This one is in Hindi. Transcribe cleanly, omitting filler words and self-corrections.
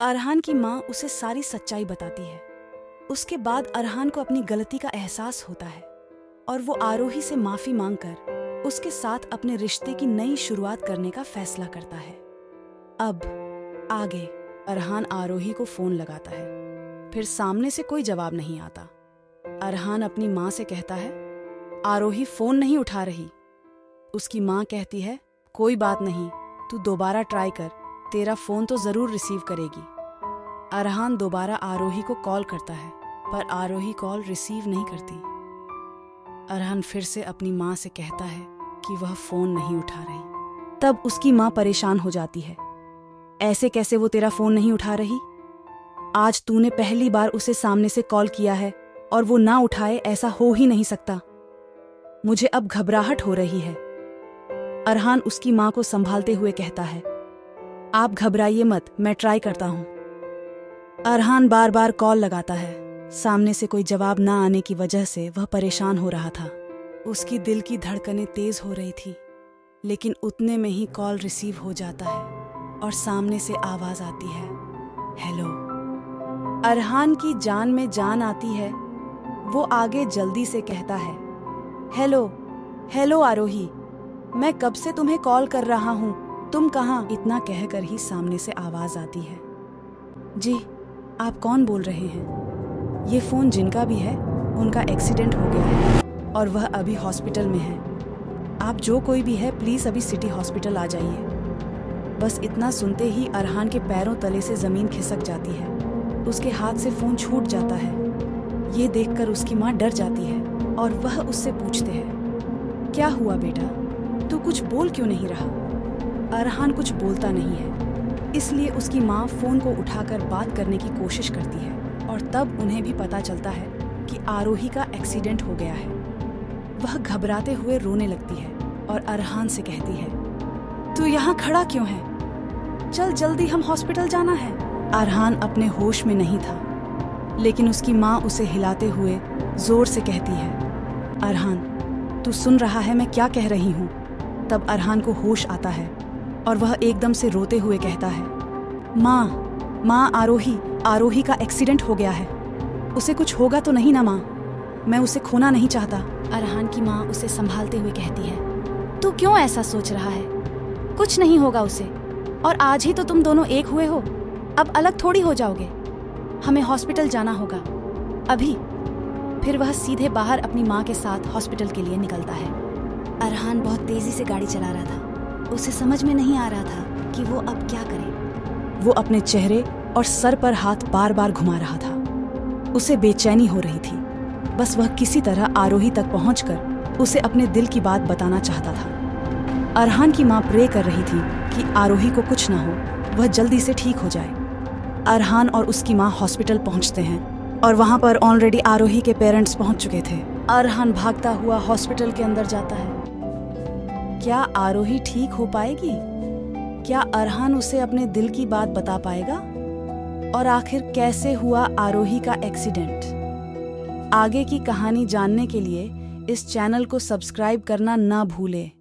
अरहान की माँ उसे सारी सच्चाई बताती है। उसके बाद अरहान को अपनी गलती का एहसास होता है और वो आरोही से माफी मांगकर उसके साथ अपने रिश्ते की नई शुरुआत करने का फैसला करता है। अब आगे अरहान आरोही को फोन लगाता है, फिर सामने से कोई जवाब नहीं आता। अरहान अपनी माँ से कहता है, आरोही फोन नहीं उठा रही। उसकी माँ कहती है, कोई बात नहीं, तू दोबारा ट्राई कर, तेरा फोन तो जरूर रिसीव करेगी। अरहान दोबारा आरोही को कॉल करता है, पर आरोही कॉल रिसीव नहीं करती। अरहान फिर से अपनी माँ से कहता है कि वह फोन नहीं उठा रही। तब उसकी माँ परेशान हो जाती है। ऐसे कैसे वो तेरा फोन नहीं उठा रही? आज तूने पहली बार उसे सामने से कॉल किया है और वो ना उठाए, ऐसा हो ही नहीं सकता। मुझे अब घबराहट हो रही है। अरहान उसकी माँ को संभालते हुए कहता है, आप घबराइए मत, मैं ट्राई करता हूँ। अरहान बार बार कॉल लगाता है। सामने से कोई जवाब ना आने की वजह से वह परेशान हो रहा था। उसकी दिल की धड़कनें तेज हो रही थी, लेकिन उतने में ही कॉल रिसीव हो जाता है और सामने से आवाज आती है, हेलो। अरहान की जान में जान आती है। वो आगे जल्दी से कहता है, हेलो हेलो आरोही, मैं कब से तुम्हें कॉल कर रहा हूँ, तुम कहाँ? इतना कहकर ही सामने से आवाज आती है, जी आप कौन बोल रहे हैं? ये फोन जिनका भी है उनका एक्सीडेंट हो गया है और वह अभी हॉस्पिटल में है। आप जो कोई भी है प्लीज अभी सिटी हॉस्पिटल आ जाइए। बस इतना सुनते ही अरहान के पैरों तले से जमीन खिसक जाती है। उसके हाथ से फोन छूट जाता है। ये देखकर उसकी माँ डर जाती है और वह उससे पूछते हैं, क्या हुआ बेटा, तू कुछ बोल क्यों नहीं रहा? अरहान कुछ बोलता नहीं है, इसलिए उसकी माँ फोन को उठाकर बात करने की कोशिश करती है और तब उन्हें भी पता चलता है कि आरोही का एक्सीडेंट हो गया है। वह घबराते हुए रोने लगती है और अरहान से कहती है, तू यहाँ खड़ा क्यों है? चल जल्दी, हम हॉस्पिटल जाना है। अरहान अपने होश में नहीं था, लेकिन उसकी माँ उसे हिलाते हुए जोर से कहती है, अरहान तू सुन रहा है मैं क्या कह रही हूँ? तब अरहान को होश आता है और वह एकदम से रोते हुए कहता है, माँ आरोही का एक्सीडेंट हो गया है। उसे कुछ होगा तो नहीं ना माँ? मैं उसे खोना नहीं चाहता। अरहान की माँ उसे संभालते हुए कहती है, तू क्यों ऐसा सोच रहा है? कुछ नहीं होगा उसे, और आज ही तो तुम दोनों एक हुए हो, अब अलग थोड़ी हो जाओगे। हमें हॉस्पिटल जाना होगा अभी। फिर वह सीधे बाहर अपनी माँ के साथ हॉस्पिटल के लिए निकलता है। अरहान बहुत तेजी से गाड़ी चला रहा था। उसे समझ में नहीं आ रहा था कि वो अब क्या करे। वो अपने चेहरे और सर पर हाथ बार बार घुमा रहा था। उसे बेचैनी हो रही थी। बस वह किसी तरह आरोही तक पहुंचकर उसे अपने दिल की बात बताना चाहता था। अरहान की माँ प्रे कर रही थी कि आरोही को कुछ ना हो, वह जल्दी से ठीक हो जाए। अरहान और उसकी माँ हॉस्पिटल पहुंचते हैं और वहां पर ऑलरेडी आरोही के पेरेंट्स पहुंच चुके थे। अरहान भागता हुआ हॉस्पिटल के अंदर जाता है। क्या आरोही ठीक हो पाएगी? क्या अरहान उसे अपने दिल की बात बता पाएगा? और आखिर कैसे हुआ आरोही का एक्सीडेंट? आगे की कहानी जानने के लिए इस चैनल को सब्सक्राइब करना ना भूलें।